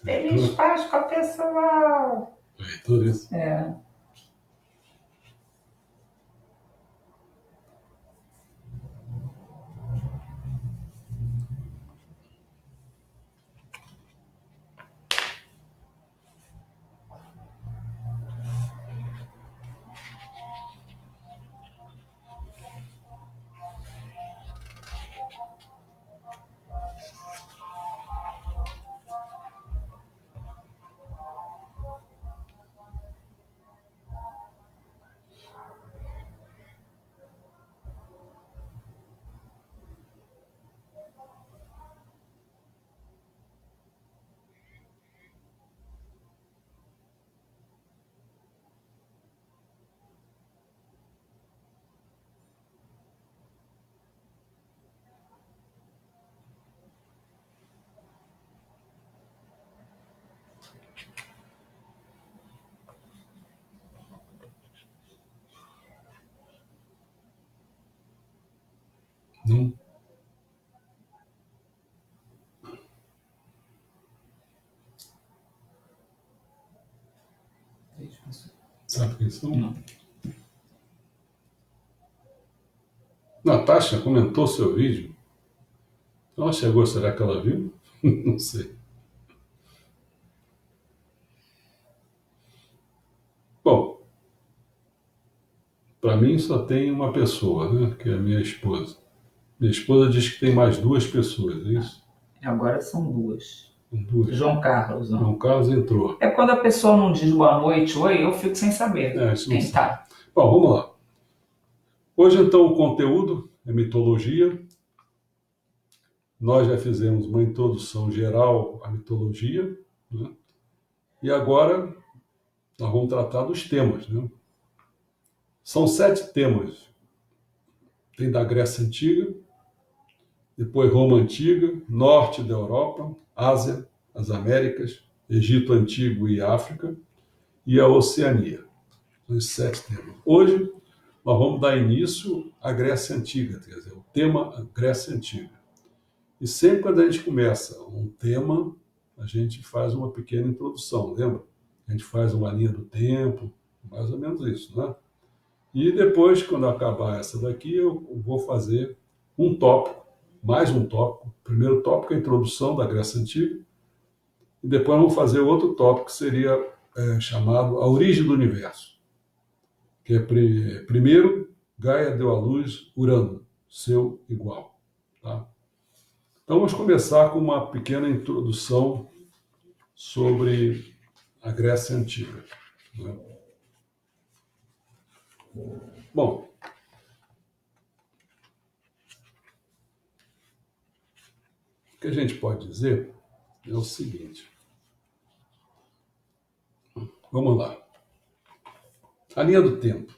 Feliz Páscoa, pessoal! Tudo isso. Não. Sabe quem são? Não. Natasha comentou seu vídeo. Ela chegou, será que ela viu? Não sei. Bom, para mim só tem uma pessoa, né? Que é a minha esposa. Minha esposa diz que tem mais duas pessoas, é isso? Agora são duas. Duas. João Carlos, não. João Carlos entrou. É quando a pessoa não diz boa noite, oi, eu fico sem saber Isso não quem sei. tá. Bom, vamos lá. Hoje, então, o conteúdo é mitologia. Nós já fizemos uma introdução geral à mitologia, né? E agora nós vamos tratar dos temas, né? São 7 temas. Tem da Grécia Antiga, depois Roma Antiga, Norte da Europa, Ásia, as Américas, Egito Antigo e África, e a Oceania. São os 7 temas. Hoje nós vamos dar início à Grécia Antiga, quer dizer, o tema Grécia Antiga. E sempre quando a gente começa um tema, a gente faz uma pequena introdução, lembra? A gente faz uma linha do tempo, mais ou menos isso, né? E depois, quando acabar essa daqui, eu vou fazer um tópico, mais um tópico. O primeiro tópico é a introdução da Grécia Antiga, e depois vamos fazer outro tópico que seria chamado A Origem do Universo, que é primeiro, Gaia deu à luz Urano, seu igual, tá? Então vamos começar com uma pequena introdução sobre a Grécia Antiga, né? Bom, o que a gente pode dizer é o seguinte. Vamos lá. A linha do tempo.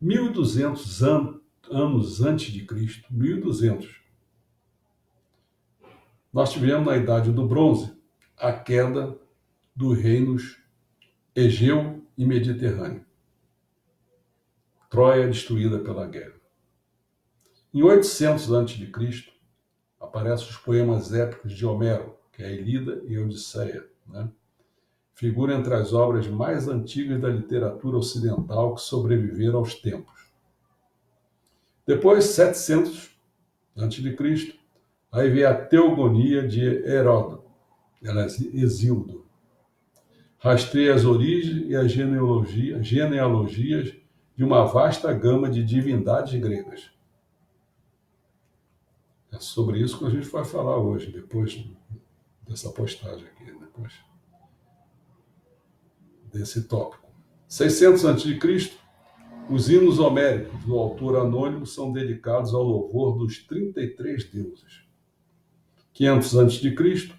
1200 anos antes de Cristo, 1200. Nós tivemos na Idade do Bronze a queda dos reinos Egeu e Mediterrâneo. Troia destruída pela guerra. Em 800 a.C., aparecem os poemas épicos de Homero, que é a Ilíada e a Odisseia, né? Figura entre as obras mais antigas da literatura ocidental que sobreviveram aos tempos. Depois, 700 a.C., aí vem a Teogonia de Heródoto, Hesíodo. Rastreia as origens e as genealogias de uma vasta gama de divindades gregas. É sobre isso que a gente vai falar hoje, depois dessa postagem aqui, depois desse tópico. 600 a.C., os hinos homéricos do autor anônimo são dedicados ao louvor dos 33 deuses. 500 a.C.,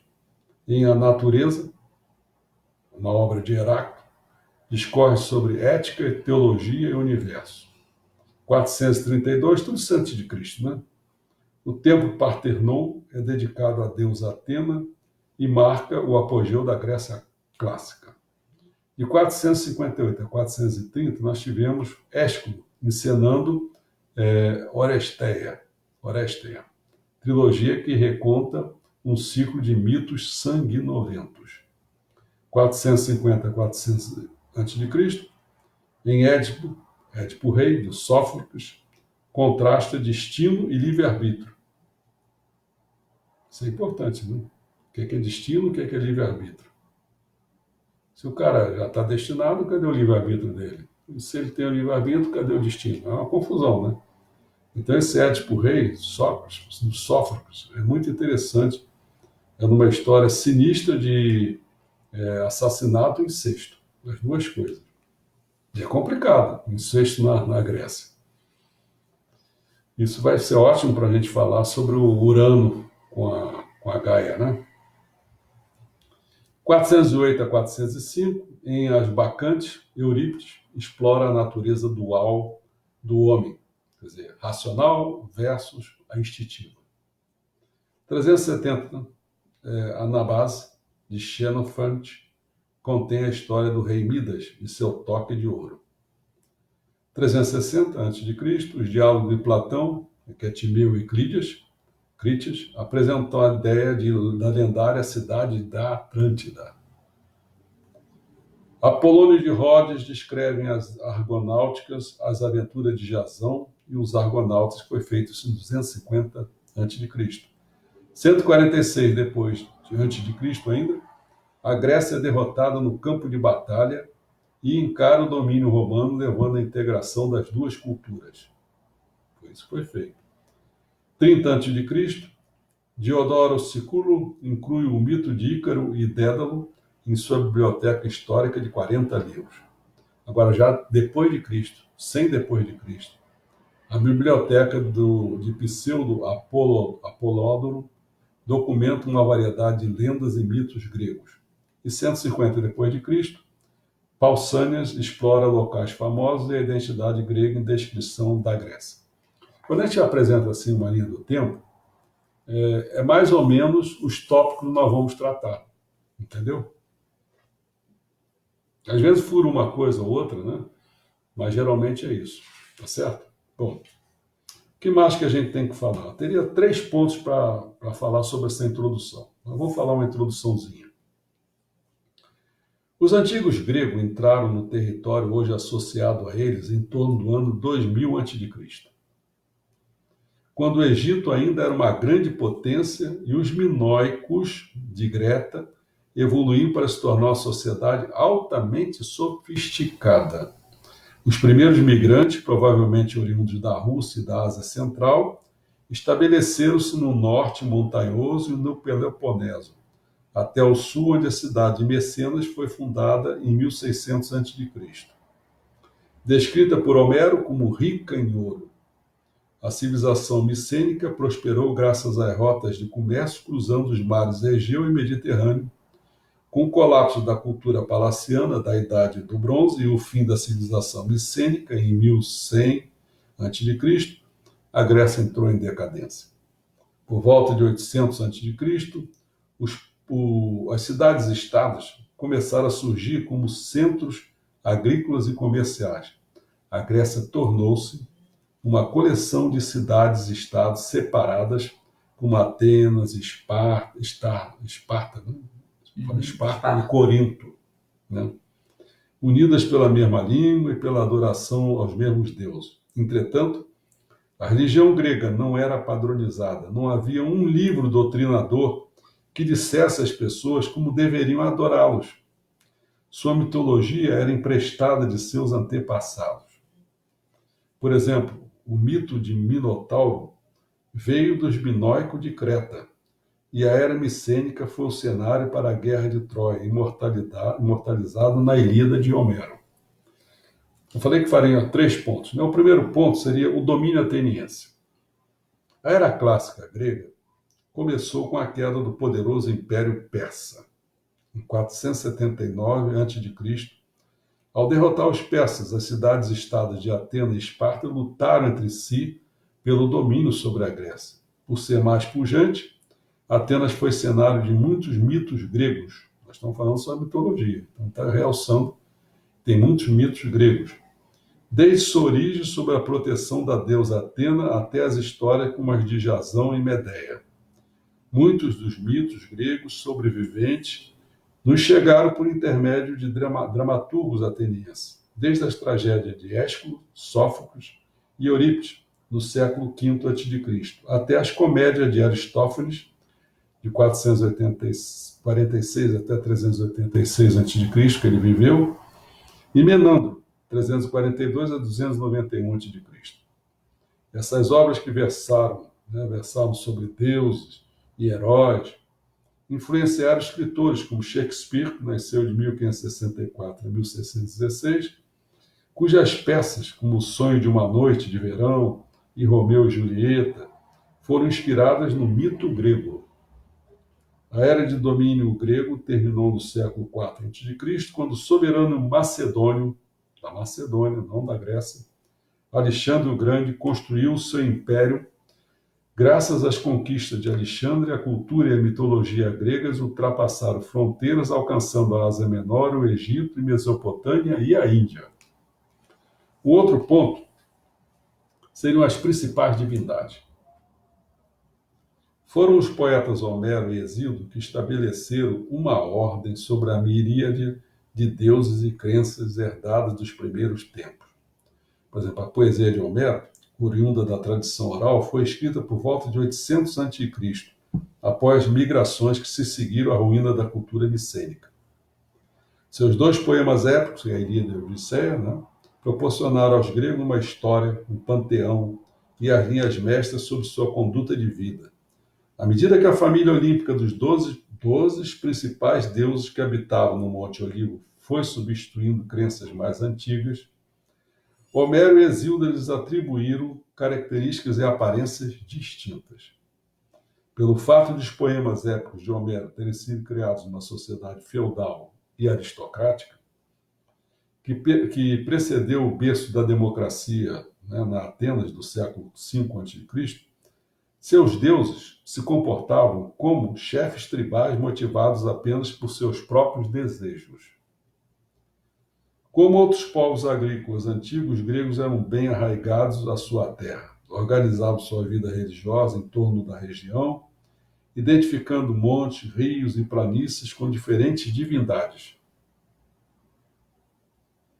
em A Natureza, uma obra de Heráclito, discorre sobre ética, teologia e universo. 432, tudo isso antes de Cristo, né? O templo Partenon é dedicado à deusa Atena e marca o apogeu da Grécia clássica. De 458 a 430, nós tivemos Ésquilo encenando Oresteia, Oresteia. Trilogia que reconta um ciclo de mitos sanguinolentos. 450 a 400 a.C., em Édipo Rei, de Sófocles, contrasta destino e livre-arbítrio. Isso é importante, né? O que é destino, o que é livre-arbítrio? Se o cara já está destinado, cadê o livre-arbítrio dele? E se ele tem o livre-arbítrio, cadê o destino? É uma confusão, né? Então esse Édipo Rei, Sófocles, é muito interessante. É numa história sinistra de assassinato e incesto. As duas coisas. E é complicado, incesto na Grécia. Isso vai ser ótimo para a gente falar sobre o Urano com a Gaia, né? 408 a 405, em As Bacantes, Eurípides explora a natureza dual do homem, quer dizer, racional versus a instintiva. 370, Anabase, de Xenofonte, contém a história do rei Midas e seu toque de ouro. 360 a.C., os diálogos de Platão, que é Timeu e Critias, apresentam a ideia da lendária cidade da Atlântida. Apolônio de Rhodes descreve as Argonáuticas, as aventuras de Jasão e os Argonautas, que foi feito em 250 a.C. 146 depois a.C. ainda, a Grécia é derrotada no campo de batalha e encara o domínio romano, levando à integração das duas culturas. Isso foi feito. 30 a.C., Diodoro Sículo inclui o mito de Ícaro e Dédalo em sua biblioteca histórica de 40 livros. Agora, já depois de Cristo, sem depois de Cristo, a biblioteca de Pseudo-Apolódoro documenta uma variedade de lendas e mitos gregos. E 150 depois de Cristo, Pausânias explora locais famosos e a identidade grega em descrição da Grécia. Quando a gente apresenta assim uma linha do tempo, é mais ou menos os tópicos que nós vamos tratar, entendeu? Às vezes fura uma coisa ou outra, né? Mas geralmente é isso, tá certo? Bom, o que mais que a gente tem que falar? Eu teria 3 pontos para falar sobre essa introdução. Eu vou falar uma introduçãozinha. Os antigos gregos entraram no território hoje associado a eles em torno do ano 2000 a.C., quando o Egito ainda era uma grande potência e os minoicos de Creta evoluíam para se tornar uma sociedade altamente sofisticada. Os primeiros migrantes, provavelmente oriundos da Rússia e da Ásia Central, estabeleceram-se no norte montanhoso e no Peloponeso, até o sul, onde a cidade de Mecenas foi fundada em 1600 a.C. Descrita por Homero como rica em ouro, a civilização micênica prosperou graças às rotas de comércio cruzando os mares Egeu e Mediterrâneo. Com o colapso da cultura palaciana da Idade do Bronze e o fim da civilização micênica em 1100 a.C., a Grécia entrou em decadência. Por volta de 800 a.C., as cidades-estados começaram a surgir como centros agrícolas e comerciais. A Grécia tornou-se uma coleção de cidades-estados separadas, como Atenas, Esparta e Corinto, né? Unidas pela mesma língua e pela adoração aos mesmos deuses. Entretanto, a religião grega não era padronizada, não havia um livro doutrinador que dissesse às pessoas como deveriam adorá-los. Sua mitologia era emprestada de seus antepassados. Por exemplo, o mito de Minotauro veio dos minoicos de Creta, e a era micênica foi o cenário para a Guerra de Troia, imortalizado na Ilíada de Homero. Eu falei que faria 3 pontos. O primeiro ponto seria o domínio ateniense. A era clássica grega começou com a queda do poderoso Império Persa, em 479 a.C. Ao derrotar os persas, as cidades-estados de Atenas e Esparta lutaram entre si pelo domínio sobre a Grécia. Por ser mais pujante, Atenas foi cenário de muitos mitos gregos. Nós estamos falando sobre mitologia, então está realçando, tem muitos mitos gregos. desde sua origem sob a proteção da deusa Atena até as histórias como as de Jasão e Medeia. Muitos dos mitos gregos sobreviventes nos chegaram por intermédio de dramaturgos atenienses, desde as tragédias de Ésquilo, Sófocles e Eurípides, no século V a.C., até as comédias de Aristófanes, de 446 até 386 a.C., que ele viveu, e Menandro, 342 a 291 a.C. Essas obras que versaram sobre deuses e heróis, influenciaram escritores como Shakespeare, que nasceu de 1564 a 1616, cujas peças, como O Sonho de uma Noite de Verão e Romeu e Julieta, foram inspiradas no mito grego. A era de domínio grego terminou no século IV a.C., quando o soberano macedônio, da Macedônia, não da Grécia, Alexandre o Grande, construiu o seu império. Graças às conquistas de Alexandre, a cultura e a mitologia gregas ultrapassaram fronteiras, alcançando a Ásia Menor, o Egito, a Mesopotâmia e a Índia. O outro ponto seriam as principais divindades. Foram os poetas Homero e Hesíodo que estabeleceram uma ordem sobre a miríade de deuses e crenças herdadas dos primeiros tempos. Por exemplo, a poesia de Homero, oriunda da tradição oral, foi escrita por volta de 800 a.C., após migrações que se seguiram à ruína da cultura micênica. Seus dois poemas épicos, a Ilíada e a Odisseia, proporcionaram aos gregos uma história, um panteão e as linhas mestras sobre sua conduta de vida. À medida que a família olímpica dos 12 principais deuses que habitavam no Monte Olimpo foi substituindo crenças mais antigas, Homero e Hesíodo lhes atribuíram características e aparências distintas. Pelo fato de os poemas épicos de Homero terem sido criados numa sociedade feudal e aristocrática, que precedeu o berço da democracia, na Atenas do século V a.C., seus deuses se comportavam como chefes tribais motivados apenas por seus próprios desejos. Como outros povos agrícolas antigos, os gregos eram bem arraigados à sua terra, organizavam sua vida religiosa em torno da região, identificando montes, rios e planícies com diferentes divindades.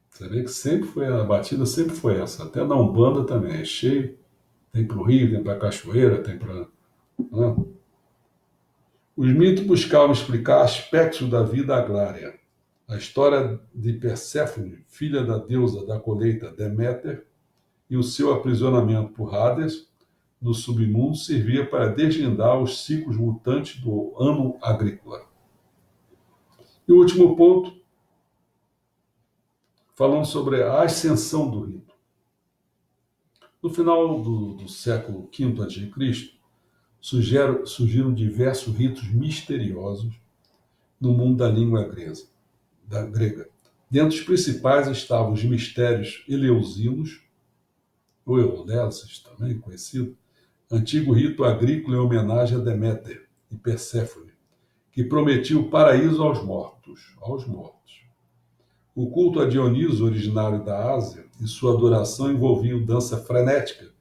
Você vê que a batida sempre foi essa, até na Umbanda também, é cheio, tem para o rio, tem para a cachoeira, tem para... Os mitos buscavam explicar aspectos da vida agrária. A história de Perséfone, filha da deusa da colheita Deméter, e o seu aprisionamento por Hades no submundo servia para desvendar os ciclos mutantes do ano agrícola. E o último ponto, falando sobre a ascensão do rito. No final do século V a.C., surgiram diversos ritos misteriosos no mundo da língua grega. Dentre os principais estavam os mistérios eleusinos, ou Euléusis, também conhecido, antigo rito agrícola em homenagem a Deméter e Perséfone, que prometia o paraíso aos mortos. O culto a Dioniso, originário da Ásia, e sua adoração envolvia dança frenética,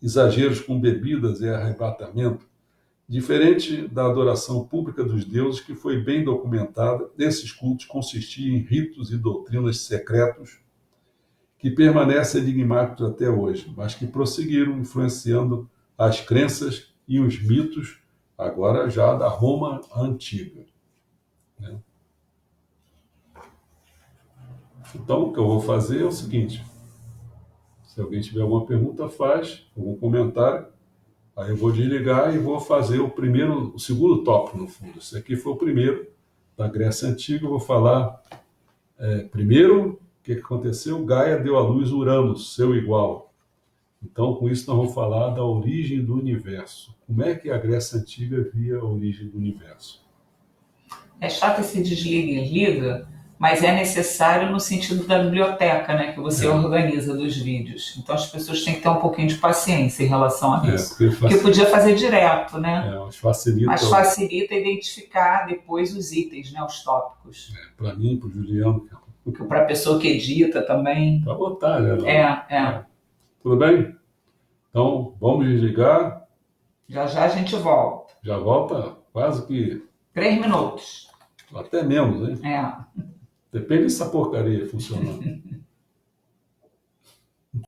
exageros com bebidas e arrebatamento. Diferente da adoração pública dos deuses, que foi bem documentada, esses cultos consistiam em ritos e doutrinas secretos que permanecem enigmáticos até hoje, mas que prosseguiram influenciando as crenças e os mitos, agora já da Roma antiga. Então, o que eu vou fazer é o seguinte: se alguém tiver alguma pergunta, faz, algum comentário, aí eu vou desligar e vou fazer o segundo tópico, no fundo. Esse aqui foi o primeiro, da Grécia Antiga. Eu vou falar, primeiro, o que aconteceu? Gaia deu à luz Urano, seu igual. Então, com isso, nós vamos falar da origem do universo. Como é que a Grécia Antiga via a origem do universo? É chato esse desliga e liga, mas é necessário no sentido da biblioteca, né, que você organiza dos vídeos. Então as pessoas têm que ter um pouquinho de paciência em relação a isso. Porque podia fazer direto, né? Mas facilita identificar depois os itens, né, os tópicos. Para mim, para o Juliano, Para a pessoa que edita também. Para botar, né? É. Tudo bem? Então, vamos desligar. Já já a gente volta. Já volta quase que... 3 minutos. Até menos, hein? É. Depende dessa porcaria funcionando.